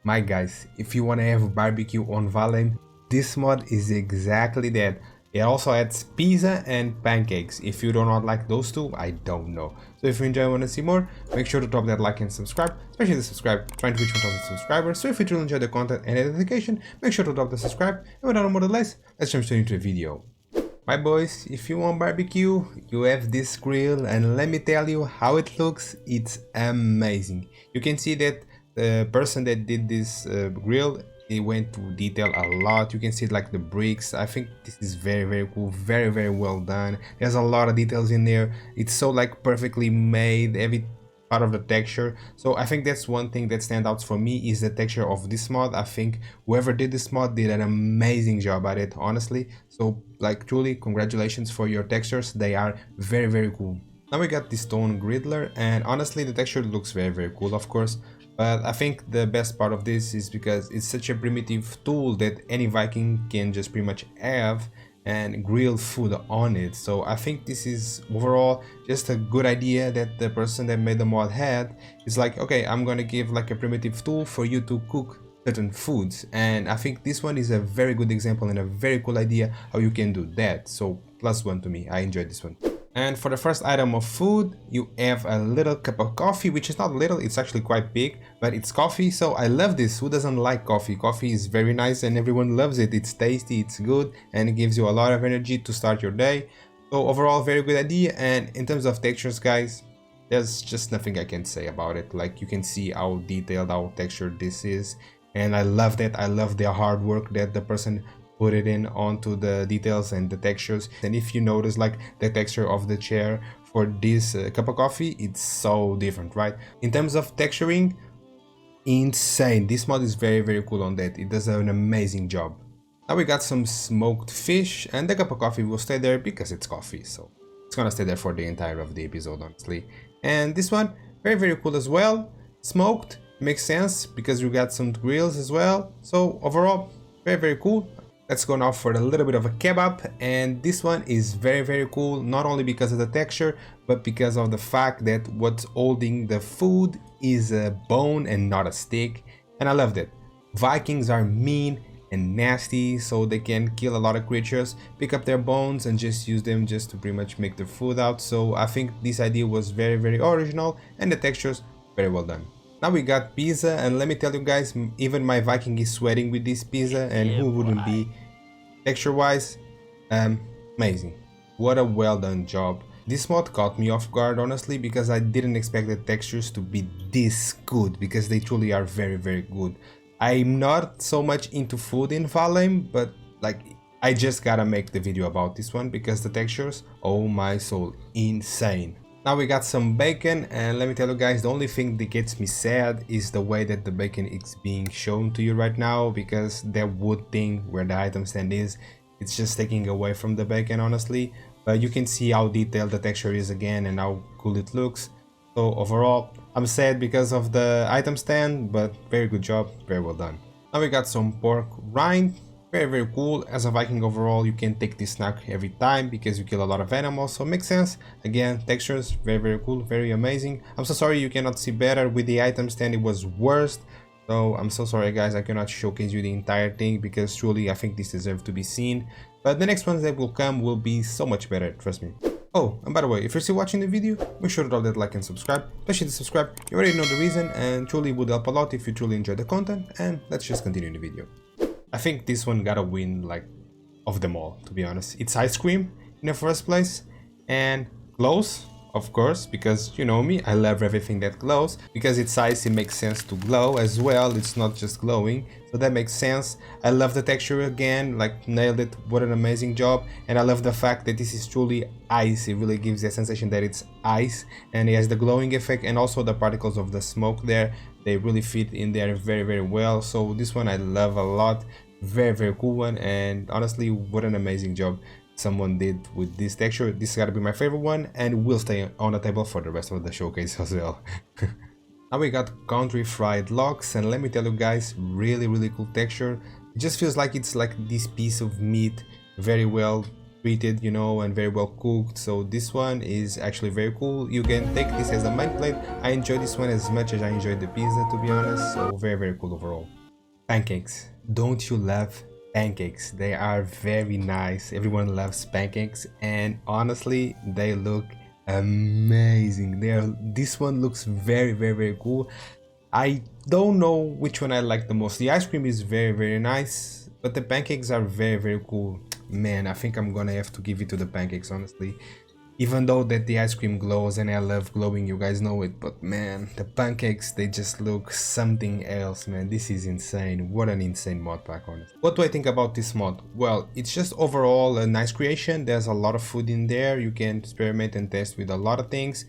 My guys, if you want to have barbecue on Valheim, this mod is exactly that. It also adds pizza and pancakes. If you do not like those two, I don't know. So if you enjoy and want to see more, make sure to drop that like and subscribe, especially the subscribe, trying to reach 1000 subscribers. So if you truly enjoy the content and the notification, make sure to drop the subscribe. And without more delay, let's jump straight into the video. My boys, if you want barbecue, you have this grill, and let me tell you how it looks. It's amazing. You can see that the person that did this grill, he went to detail a lot. You can see like the bricks. I think this is very cool, very well done. There's a lot of details in there. It's so like perfectly made, every part of the texture. So I think that's one thing that stands out for me, is the texture of this mod. I think whoever did this mod did an amazing job at it, honestly. So like truly congratulations for your textures. They are very cool. Now we got the stone griddler, and honestly the texture looks very cool, of course. But I think the best part of this is because it's such a primitive tool that any Viking can just pretty much have and grill food on it. So I think this is overall just a good idea that the person that made the mod had. It's like, okay, I'm gonna give like a primitive tool for you to cook certain foods, and I think this one is a very good example and a very cool idea how you can do that. So +1 to me. I enjoyed this one. And for the first item of food, you have a little cup of coffee, which is not little, it's actually quite big, but it's coffee. So I love this. Who doesn't like coffee? Coffee is very nice and everyone loves it. It's tasty, it's good, and it gives you a lot of energy to start your day. So overall, very good idea. And in terms of textures, guys, there's just nothing I can say about it. Like, you can see how detailed, how textured this is. And I love that. I love the hard work that the person put it in onto the details and the textures. And if you notice like the texture of the chair for this cup of coffee, it's so different, right? In terms of texturing, insane. This mod is very cool on that. It does an amazing job. Now we got some smoked fish, and the cup of coffee will stay there because it's coffee, so it's gonna stay there for the entire of the episode, honestly. And this one, very cool as well. Smoked makes sense because you got some grills as well. So overall, very cool. Let's go now for a little bit of a kebab, and this one is very cool, not only because of the texture, but because of the fact that what's holding the food is a bone and not a stick, and I love that. Vikings are mean and nasty, so they can kill a lot of creatures, pick up their bones and just use them just to pretty much make their food out. So I think this idea was very original, and the textures very well done. Now we got pizza, and let me tell you guys, even my Viking is sweating with this pizza, and who wouldn't be? Texture wise, amazing. What a well done job. This mod caught me off guard, honestly, because I didn't expect the textures to be this good, because they truly are very good. I'm not so much into food in Valheim, but like, I just gotta make the video about this one because the textures, oh my soul, insane. Now we got some bacon, and let me tell you guys, the only thing that gets me sad is the way that the bacon is being shown to you right now, because that wood thing where the item stand is, it's just taking away from the bacon, honestly. But you can see how detailed the texture is again and how cool it looks. So overall, I'm sad because of the item stand, but very good job, very well done. Now we got some pork rind. Very cool. As a Viking overall, you can take this snack every time because you kill a lot of animals, so it makes sense. Again, textures very cool, very amazing. I'm so sorry you cannot see better with the item stand. It was worst, so I'm so sorry guys, I cannot showcase you the entire thing because truly I think this deserves to be seen, but the next ones that will come will be so much better, trust me. Oh, and by the way, if you're still watching the video, make sure to drop that like and subscribe, especially the subscribe. You already know the reason, and truly would help a lot if you truly enjoy the content. And let's just continue the video. I think this one gotta win, like, of them all, to be honest. It's ice cream in the first place, and glows, of course, because you know me, I love everything that glows. Because it's ice, it makes sense to glow as well. It's not just glowing, so that makes sense. I love the texture again, like, nailed it. What an amazing job. And I love the fact that this is truly ice. It really gives the sensation that it's ice, and it has the glowing effect, and also the particles of the smoke there, they really fit in there very well. So this one I love a lot. Very cool one, and honestly, what an amazing job someone did with this texture. This gotta be my favorite one, and will stay on the table for the rest of the showcase as well. Now we got country fried lox, and let me tell you guys, really cool texture. It just feels like it's like this piece of meat very well treated, you know, and very well cooked. So this one is actually very cool. You can take this as a mind plate. I enjoy this one as much as I enjoyed the pizza, to be honest. So very cool overall. Pancakes. Don't you love pancakes? They are very nice. Everyone loves pancakes, and honestly, they look amazing. This one looks very cool. I don't know which one I like the most. The ice cream is very nice, but the pancakes are very cool. Man, I think I'm gonna have to give it to the pancakes, honestly. Even though that the ice cream glows and I love glowing, you guys know it, but man, the pancakes, they just look something else, man. This is insane. What an insane mod pack, honestly. What do I think about this mod? Well, it's just overall a nice creation. There's a lot of food in there. You can experiment and test with a lot of things.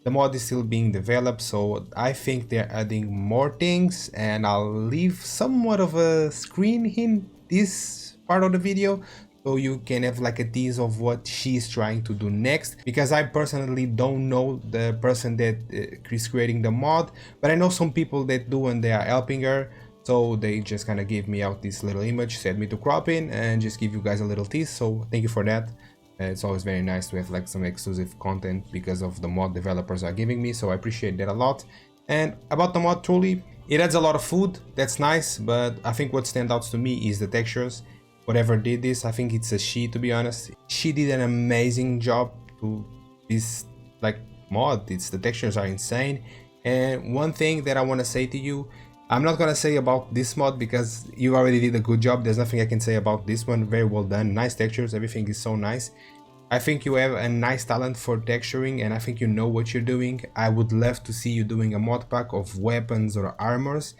The mod is still being developed, so I think they're adding more things, and I'll leave somewhat of a screen in this part of the video, so you can have like a tease of what she's trying to do next, because I personally don't know the person that is creating the mod, but I know some people that do and they are helping her. So they just kind of gave me out this little image, said me to crop in and just give you guys a little tease, so thank you for that. It's always very nice to have like some exclusive content because of the mod developers are giving me, so I appreciate that a lot. And about the mod, truly, it adds a lot of food, that's nice, but I think what stands out to me is the textures. Whatever did this, I think it's a she, to be honest. She did an amazing job to this like mod. The textures are insane. And one thing that I want to say to you, I'm not gonna say about this mod because you already did a good job. There's nothing I can say about this one. Very well done, nice textures, everything is so nice. I think you have a nice talent for texturing, and I think you know what you're doing. I would love to see you doing a mod pack of weapons or armors,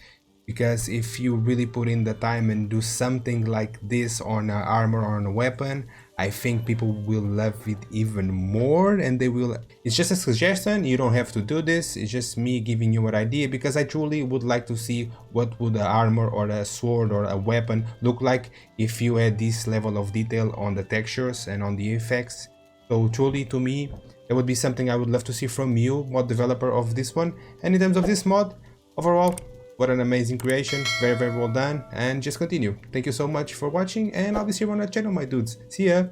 because if you really put in the time and do something like this on an armor or on a weapon, I think people will love it even more, and they will. It's just a suggestion, you don't have to do this, it's just me giving you an idea, because I truly would like to see what would an armor or a sword or a weapon look like if you had this level of detail on the textures and on the effects. So truly, to me, that would be something I would love to see from you, mod developer of this one. And in terms of this mod, overall, what an amazing creation, very well done, and just continue. Thank you so much for watching, and I'll be see you on the channel, my dudes. See ya!